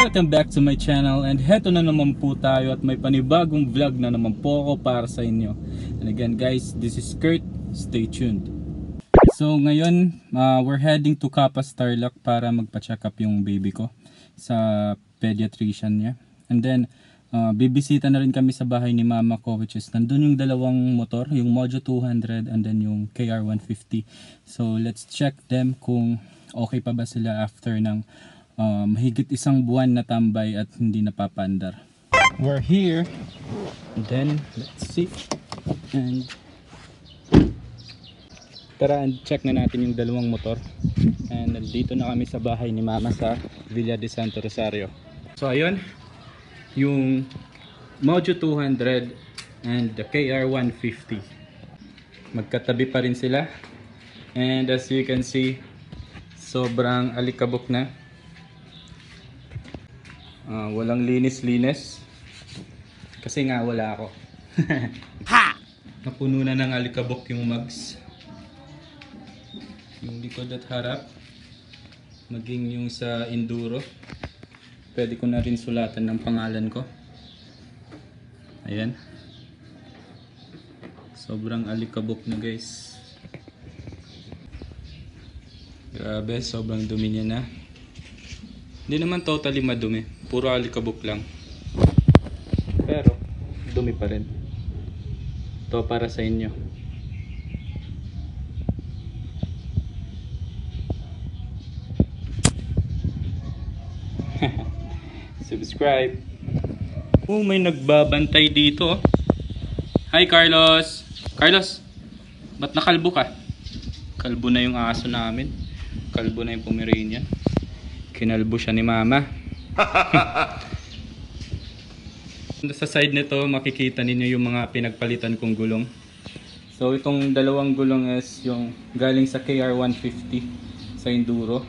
Welcome back to my channel, and heto na naman po tayo at may panibagong vlog na naman po ako para sa inyo. And again guys, this is Kurt, stay tuned. So ngayon, we're heading to Kapas Tarlac para magpa-check up yung baby ko sa pediatrician niya. And then, bibisita na rin kami sa bahay ni mama ko, which is nandun yung dalawang motor, yung MOJO200 and then yung KR150. So let's check them kung okay pa ba sila after ng mahigit isang buwan na tambay at hindi napapaandar. We're here, and then let's see, and tara and check na natin yung dalawang motor. And nandito na kami sa bahay ni mama sa Villa de Santo Rosario. So ayun, yung MOJO200 and the KR150 magkatabi pa rin sila, and as you can see, sobrang alikabok na. Walang linis-linis kasi nga wala ako. Napuno na ng alikabok yung mugs, yung likod at harap, maging yung sa enduro. Pwede ko na rin sulatan ng pangalan ko. Ayan, sobrang alikabok na guys. Grabe, sobrang dumi niya na. Hindi naman totally madumi, puro alikabok lang. Pero dumi pa rin. Ito para sa inyo. Subscribe. Oh, may nagbabantay dito. Hi Carlos. Carlos, ba't nakalbo ka? Kalbo na yung aso namin. Kalbo na yung Pomeranian. Kinalbo siya ni mama. Sa side nito makikita ninyo yung mga pinagpalitan kong gulong. So itong dalawang gulong is yung galing sa KR150 sa enduro.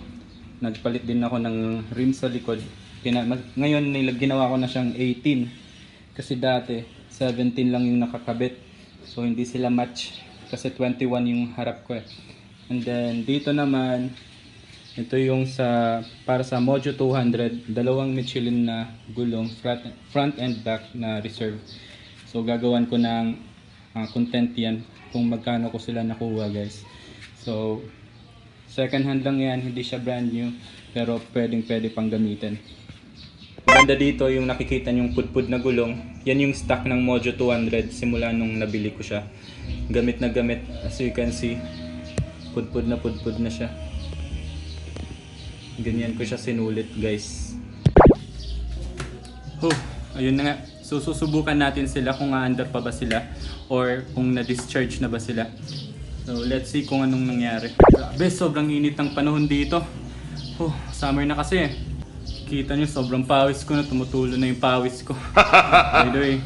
Nagpalit din ako ng rim sa likod. Ngayon ginawa ko na siyang 18 kasi dati 17 lang yung nakakabit. So hindi sila match kasi 21 yung harap ko eh. And then dito naman, ito yung para sa MOJO200, dalawang Michelin na gulong, front and back na reserve. So gagawan ko ng content yan kung magkano ko sila nakuha guys. So second hand lang yan, hindi siya brand new, pero pwede pang gamitin. Banda dito yung nakikita yung pudpud na gulong, yan yung stock ng MOJO200 simula nung nabili ko siya. Gamit na gamit, as you can see, pudpud na siya. Ganyan ko siya sinulit guys. Ayun na nga. So susubukan natin sila kung aandar pa ba sila or kung na-discharge na ba sila. So let's see kung anong nangyari. Grabe, sobrang init ng panahon dito. Summer na kasi. Kita nyo, sobrang pawis ko na. Tumutulo na yung pawis ko. By the way,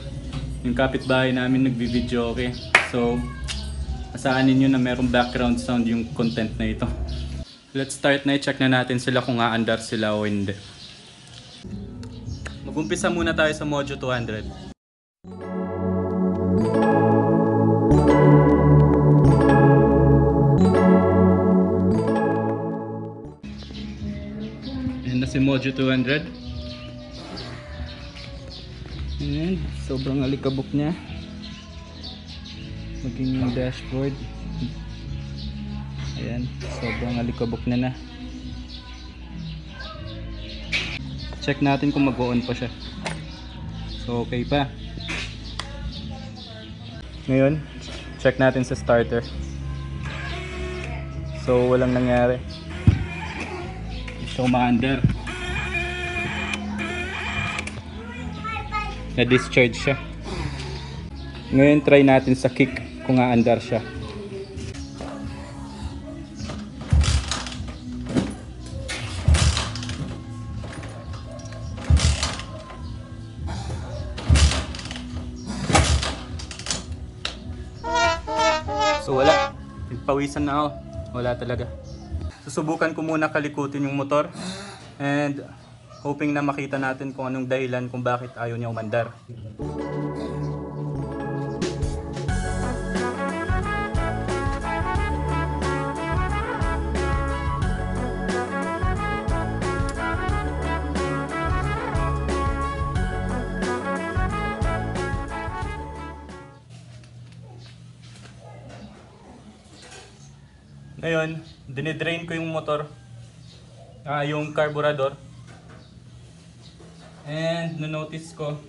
yung kapitbahay namin nagbibideo okay. So asaan ninyo na merong background sound yung content na ito. Let's start na, i-check na natin sila kung aandar sila o hindi. Mag-umpisa muna tayo sa MOJO200. Ayan na si MOJO200. Ayan, sobrang alikabok niya. Maging yung dashboard. Ayan, sobrang alikabok na. Check natin kung mag-on pa siya. So okay pa. Ngayon, check natin sa starter. So walang nangyari. So umaandar. Na-discharge siya. Ngayon try natin sa kick kung aandar siya. So wala, nagpawisan na ako, wala talaga. Susubukan ko muna kalikutin yung motor and hoping na makita natin kung anong dahilan kung bakit ayaw niya umandar. Ngayon, dinidrain ko yung motor, yung carburetor. And no-notice ko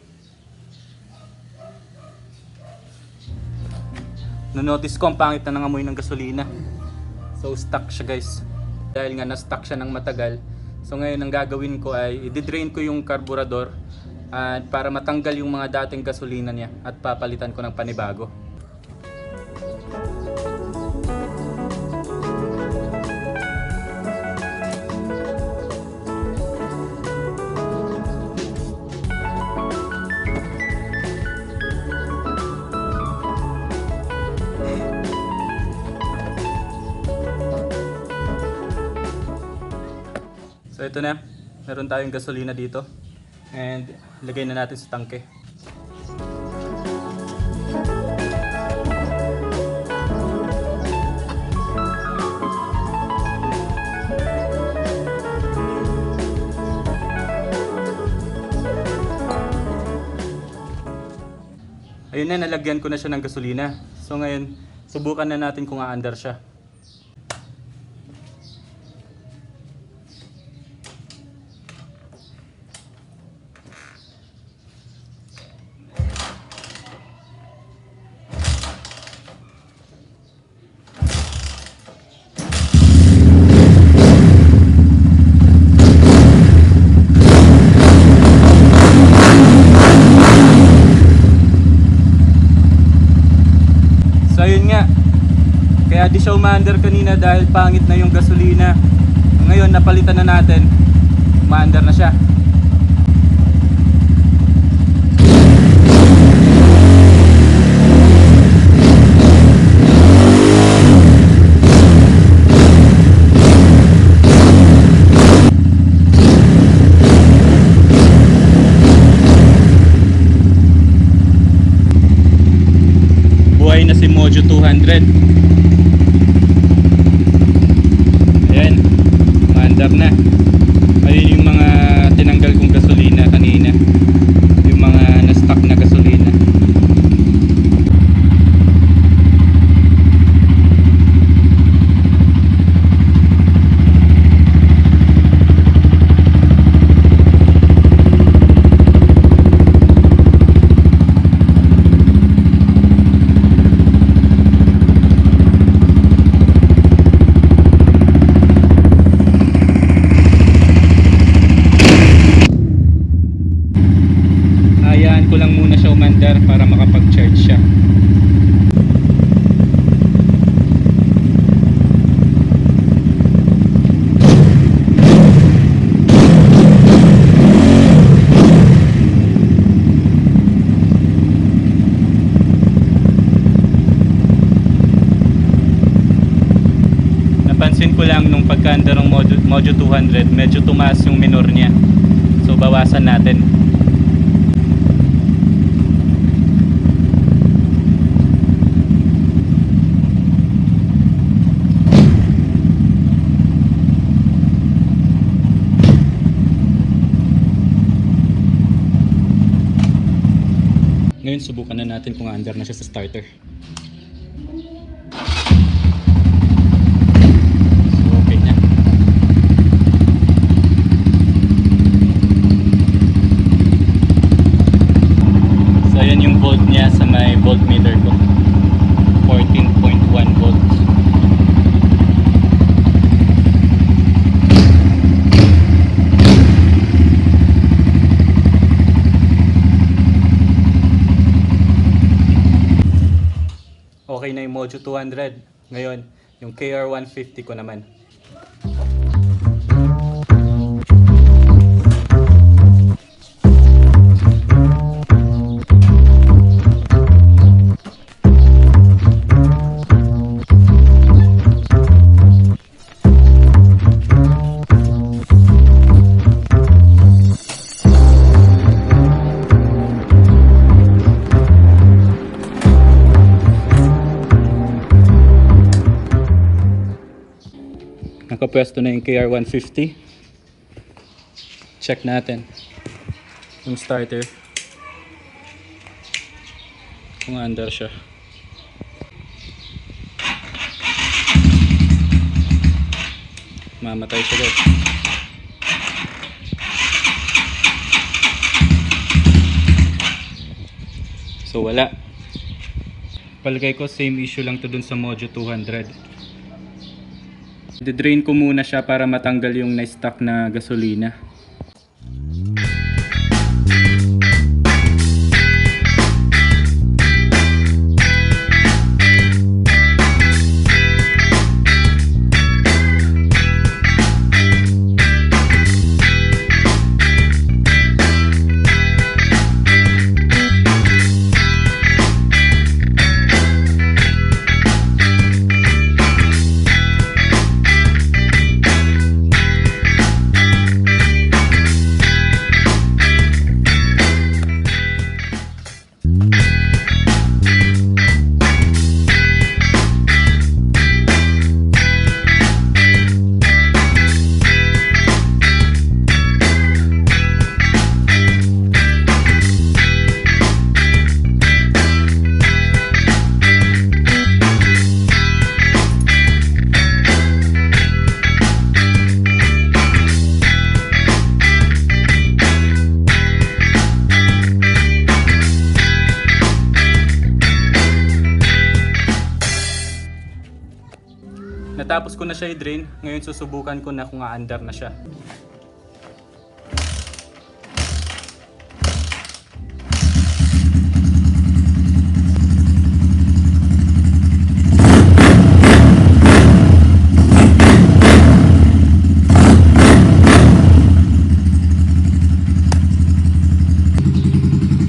ang pangit na ng amoy ng gasolina. So stuck siya guys. Dahil nga na-stuck siya ng matagal. So ngayon ang gagawin ko ay i-drain ko yung carburetor at para matanggal yung mga dating gasolina niya at papalitan ko ng panibago. So ito na, meron tayong gasolina dito and lagay na natin sa tangke. Ayun na, nalagyan ko na siya ng gasolina. So ngayon, subukan na natin kung aandar siya. So ayun nga, kaya di siya umaandar kanina dahil pangit na yung gasolina. Ngayon napalitan na natin, umaandar na siya. Buhay na si MOJO200. Ayan, maandar na. Ayun yung mga tinanggal kong gasolina kanina, yung mga na-stuck na gasolina. Ko lang muna siya umandar para makapag-charge siya. Napansin ko lang nung pagkaandar ng MOJO200, medyo tumaas yung minor niya. So bawasan natin. Ngayon subukan na natin kung aandar na siya sa starter. So okay na. So ayan yung volt niya sa may voltmeter ko. 14.1 volts. Okay na yung MOJO200. Ngayon, yung KR150 ko naman. Nakapwesto na yung KR150. Check natin yung starter kung andar siya. Mamatay siya guys. So wala. Palagay ko same issue lang to dun sa MOJO200. Didrain ko muna siya para matanggal yung na-stuck na gasolina. Natapos ko na siya i-drain, ngayon susubukan ko na kung aandar na siya.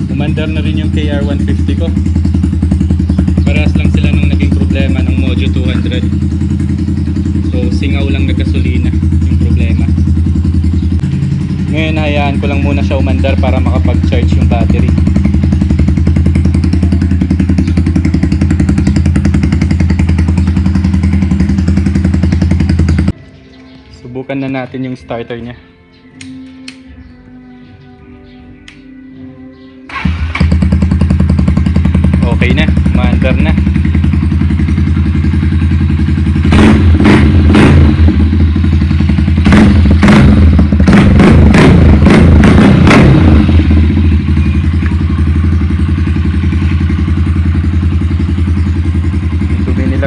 Umandar na rin yung KR150 ko. Parehas lang sila nung naging problema ng MOJO200. So singaw lang na gasolina yung problema. Ngayon hayaan ko lang muna siya umandar para makapag-charge yung battery. Subukan na natin yung starter niya. Okay na, umandar na.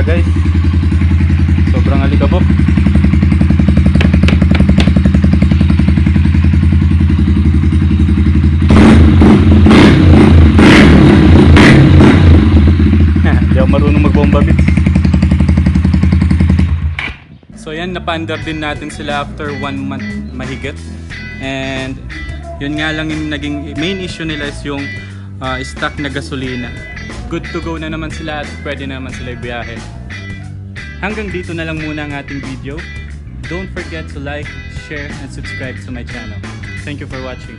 Guys, sobrang alikabok. Hindi ako marunong magbomba bits. So yan, napaandar din natin sila after 1 month mahigit. And yun nga lang yung naging main issue nila is yung stock na gasolina. Good to go na naman sila at pwede na naman sila byahe. Hanggang dito na lang muna ang ating video. Don't forget to like, share, and subscribe to my channel. Thank you for watching.